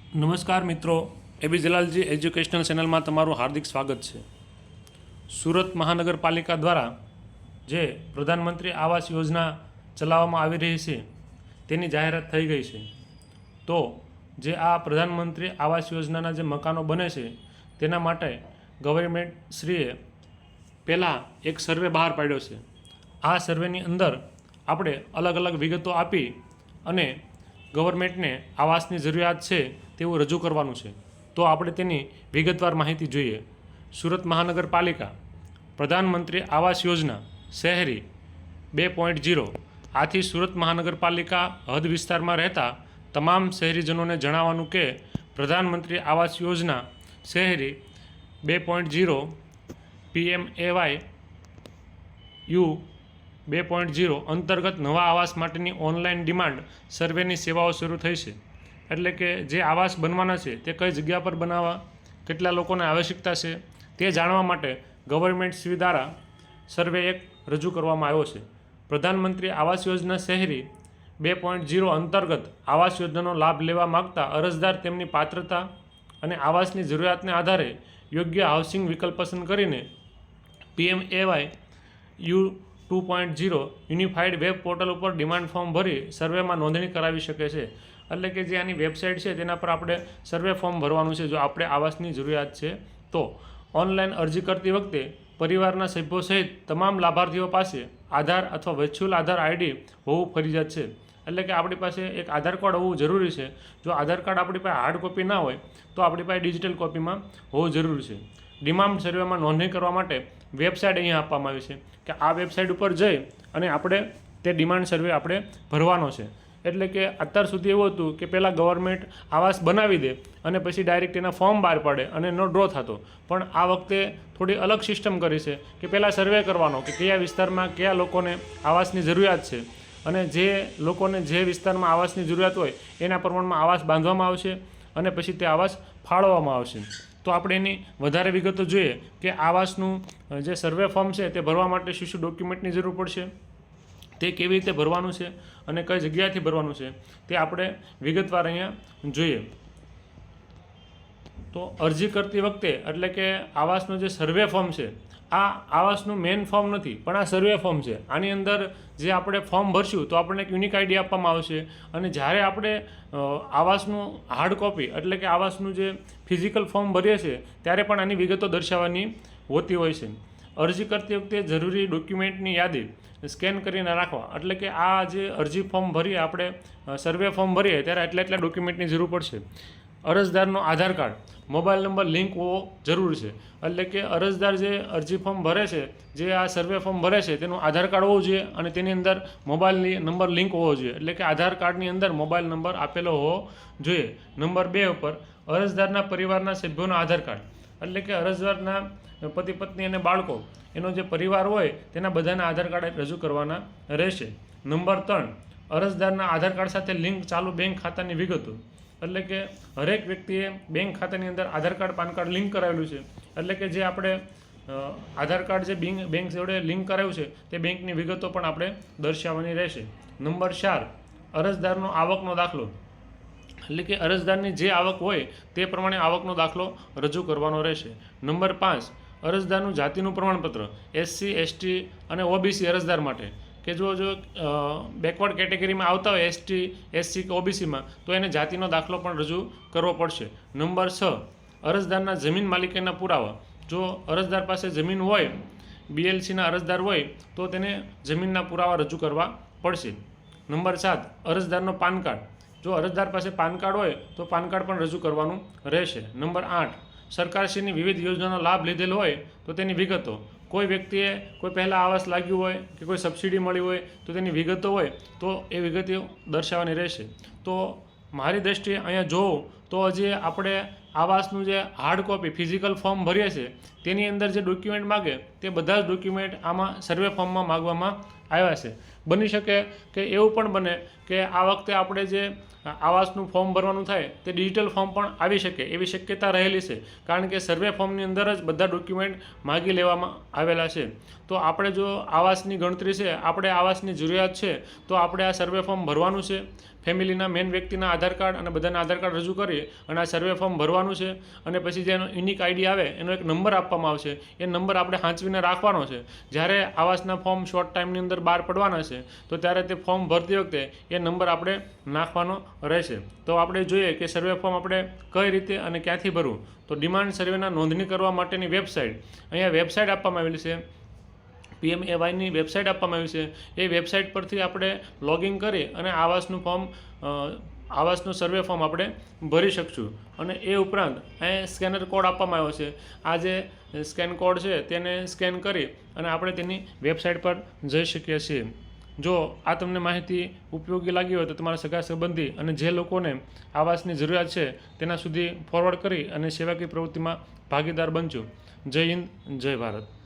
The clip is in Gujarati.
નમસ્કાર મિત્રો, એબી જલાલજી એજ્યુકેશનલ ચેનલમાં તમારું હાર્દિક સ્વાગત છે। સુરત મહાનગરપાલિકા દ્વારા જે પ્રધાનમંત્રી આવાસ યોજના ચલાવવામાં આવી રહી છે તેની જાહેરાત થઈ ગઈ છે। તો જે આ પ્રધાનમંત્રી આવાસ યોજનાના જે મકાનો બને છે તેના માટે ગવર્મેન્ટ શ્રીએ પહેલાં એક સર્વે બહાર પાડ્યો છે। આ સર્વેની અંદર આપણે અલગ અલગ વિગતો આપી અને ગવર્મેન્ટને આવાસની જરૂરિયાત છે તેવું રજૂ કરવાનું છે। તો આપણે તેની વિગતવાર માહિતી જોઈએ। સુરત મહાનગરપાલિકા પ્રધાનમંત્રી આવાસ યોજના શહેરી 2.0 આથી સુરત મહાનગરપાલિકા હદ વિસ્તારમાં રહેતા તમામ શહેરીજનોને જણાવવાનું કે પ્રધાનમંત્રી આવાસ યોજના શહેરી 2.0 PMAY યુ 2.0 અંતર્ગત નવા આવાસ માટેની ઓનલાઈન ડિમાન્ડ સર્વેની સેવાઓ શરૂ થઈ છે। એટલે કે જે આવાસ બનવાના છે તે કઈ જગ્યા પર બનાવવા, કેટલા લોકોને આવશ્યકતા છે તે જાણવા માટે ગવર્મેન્ટ શ્રી દ્વારા સર્વે એક રજૂ કરવામાં આવ્યો છે। પ્રધાનમંત્રી આવાસ યોજના શહેરી 2.0 અંતર્ગત આવાસ યોજનાનો લાભ લેવા માગતા અરજદાર તેમની પાત્રતા અને આવાસની જરૂરિયાતને આધારે યોગ્ય હાઉસિંગ વિકલ્પ પસંદ કરીને PMAY you 2.0 unified web portal ઉપર ડિમાન્ડ ફોર્મ ભરી સર્વેમાં નોંધણી કરાવી શકે છે। એટલે કે જે આની વેબસાઇટ છે તેના પર આપણે સર્વે ફોર્મ ભરવાનું છે જો આપણે આવાસની જરૂરિયાત છે તો। ઓનલાઈન અરજી કરતી વખતે પરિવારના સભ્યો સહિત તમામ લાભાર્થીઓ પાસે આધાર અથવા વર્ચ્યુઅલ આધાર આઈડી હોવું ફરજિયાત છે। એટલે કે આપણી પાસે એક આધાર કાર્ડ હોવું જરૂરી છે। જો આધાર કાર્ડ આપણી પાસે હાર્ડ કોપી ના હોય તો આપણી પાસે ડિજિટલ કોપીમાં હોવું જરૂરી છે। ડિમાન્ડ સર્વેમાં નોંધણી કરવા માટે વેબસાઇટ અહીંયા આપવામાં આવી છે કે આ વેબસાઇટ ઉપર જઈ અને આપણે તે ડિમાન્ડ સર્વે આપણે ભરવાનો છે। એટલે કે અત્યાર સુધી એવું હતું કે પહેલાં ગવર્મેન્ટ આવાસ બનાવી દે અને પછી ડાયરેક્ટ એના ફોર્મ બહાર પાડે અને એનો ડ્રો થતો, પણ આ વખતે થોડી અલગ સિસ્ટમ કરી છે કે પહેલાં સર્વે કરવાનો કે કયા વિસ્તારમાં કયા લોકોને આવાસની જરૂરિયાત છે અને જે લોકોને જે વિસ્તારમાં આવાસની જરૂરિયાત હોય એના પ્રમાણમાં આવાસ બાંધવામાં આવશે અને પછી તે આવાસ ફાળવવામાં આવશે। તો આપણે એની વધારે વિગતો જોઈએ કે આવાસનું જે સર્વે ફોર્મ છે તે ભરવા માટે શું શું ડોક્યુમેન્ટની જરૂર પડશે, તે કેવી રીતે ભરવાનું છે અને કઈ જગ્યાએથી ભરવાનું છે તે આપણે વિગતવાર અહીંયા જોઈએ। તો અરજી કરતી વખતે એટલે કે આવાસનો જે સર્વે ફોર્મ છે આ આવાસનું મેઇન ફોર્મ નથી પણ આ સર્વે ફોર્મ છે। આની અંદર જે આપણે ફોર્મ ભરશું તો આપણને એક યુનિક આઈડી આપવામાં આવશે અને જ્યારે આપણે આવાસનું હાર્ડ કોપી એટલે કે આવાસનું જે ફિઝિકલ ફોર્મ ભરીએ છીએ ત્યારે પણ આની વિગતો દર્શાવવાની હોતી હોય છે। અરજી કરતી વખતે જરૂરી ડોક્યુમેન્ટની યાદી સ્કેન કરીને રાખવા, એટલે કે આ જે અરજી ફોર્મ ભરીએ આપણે સર્વે ફોર્મ ભરીએ ત્યારે એટલા ડોક્યુમેન્ટની જરૂર પડશે। અરજદારનો આધાર કાર્ડ મોબાઈલ નંબર લિંક હોવો જરૂરી છે। એટલે કે અરજદાર જે અરજી ફોર્મ ભરે છે, જે આ સર્વે ફોર્મ ભરે છે તેનું આધાર કાર્ડ હોવું જોઈએ અને તેની અંદર મોબાઈલ નંબર લિંક હોવો જોઈએ। એટલે કે આધાર કાર્ડની અંદર મોબાઈલ નંબર આપેલો હોવો જોઈએ। નંબર 2 ઉપર અરજદારના પરિવારના સભ્યોનો આધાર કાર્ડ, એટલે કે અરજદારના પતિ પત્ની અને બાળકો એનો જે પરિવાર હોય તેના બધાના આધાર કાર્ડ રજૂ કરવાના રહેશે। નંબર 3 અરજદારના આધાર કાર્ડ સાથે લિંક ચાલુ બેંક ખાતાની વિગતો, એટલે કે હરેક વ્યક્તિએ બેંક ખાતાની અંદર આધાર કાર્ડ પાન કાર્ડ લિંક કરાવેલું છે। એટલે કે જે આપણે આધાર કાર્ડ જે બેંક જોડે લિંક કરાવ્યું છે તે બેંકની વિગતો પણ આપણે દર્શાવવાની રહેશે। નંબર 4 અરજદારનો આવકનો દાખલો, એટલે કે અરજદારની જે આવક હોય તે પ્રમાણે આવકનો દાખલો રજૂ કરવાનો રહેશે। નંબર 5 અરજદારનું જાતિનું પ્રમાણપત્ર SC ST અને OBC અરજદાર માટે કે જો બેકવર્ડ કેટેગરીમાં આવતા હોય ST SC કે OBCમાં તો એને જાતિનો દાખલો પણ રજૂ કરવો પડશે। નંબર 6 અરજદારના જમીન માલિકીના પુરાવા, જો અરજદાર પાસે જમીન હોય, BLCના અરજદાર હોય તો તેને જમીનના પુરાવા રજૂ કરવા પડશે। નંબર 7 અરજદારનો પાન કાર્ડ, જો અરજદાર પાસે પાન કાર્ડ હોય તો પાન કાર્ડ પણ રજૂ કરવાનું રહેશે। નંબર 8 સરકારશ્રીની વિવિધ યોજનાનો લાભ લીધેલો હોય તો તેની વિગતો, કોઈ વ્યક્તિએ કોઈ પહેલાં આવાસ લાગ્યું હોય કે કોઈ સબસિડી મળી હોય તો તેની વિગતો હોય તો એ વિગતો દર્શાવવાની રહેશે। તો મારી દૃષ્ટિએ અહીંયા જોઉં તો હજી આપણે આવાસનું જે હાર્ડ કોપી ફિઝિકલ ફોર્મ ભરીએ છીએ તેની અંદર જે ડોક્યુમેન્ટ માગે તે બધા જ ડોક્યુમેન્ટ આમાં સર્વે ફોર્મમાં માગવામાં આવ્યા છે। બની શકે કે એવું પણ બને કે આ વખતે આપણે જે આવાસનું ફોર્મ ભરવાનું થાય તે ડિજિટલ ફોર્મ પણ આવી શકે એવી શક્યતા રહેલી છે, કારણ કે સર્વે ફોર્મની અંદર જ બધા ડોક્યુમેન્ટ માગી લેવામાં આવેલા છે। તો આપણે જો આવાસની ગણતરી છે, આપણે આવાસની જરૂરિયાત છે તો આપણે આ સર્વે ફોર્મ ભરવાનું છે। ફેમિલીના મેઇન વ્યક્તિના આધાર કાર્ડ અને બધાના આધાર કાર્ડ રજૂ કરી અને આ સર્વે ફોર્મ ભરવાનું છે. અને પછી જે એનો યુનિક આઈડી આવે એનો એક નંબર આપવામાં આવશે. એ નંબર આપણે સાચવીને રાખવાનો છે. જ્યારે આવાસના ફોર્મ શોર્ટ ટાઈમની અંદર બહાર પડવાના છે તો ત્યારે તે ફોર્મ ભરતી વખતે એ નંબર આપણે નાખવાનો રહેશે. તો આપણે જોઈએ કે સર્વે ફોર્મ આપણે કઈ રીતે અને ક્યાંથી ભરવું. તો ડિમાન્ડ સર્વેના નોંધણી કરવા માટેની વેબસાઇટ, અહીંયા વેબસાઇટ આપવામાં આવેલી છે, PMAYની વેબસાઇટ આપવામાં આવી છે. એ વેબસાઇટ પરથી આપણે લોગિન કરી અને આવાસનું ફોર્મ આવાસનું સર્વે ફોર્મ આપણે ભરી શકશું. અને એ ઉપરાંત અહીં સ્કેનર કોડ આપવામાં આવ્યો છે. આ જે સ્કેન કોડ છે તેને સ્કેન કરી અને આપણે તેની વેબસાઇટ પર જઈ શકીએ છીએ. જો આ તમને માહિતી ઉપયોગી લાગી હોય તો તમારા સગા સંબંધી અને જે લોકોને આવાસની જરૂરિયાત છે તેના સુધી ફોરવર્ડ કરી અને સેવાકીય પ્રવૃત્તિમાં ભાગીદાર બનજો. જય હિન્દ, જય ભારત.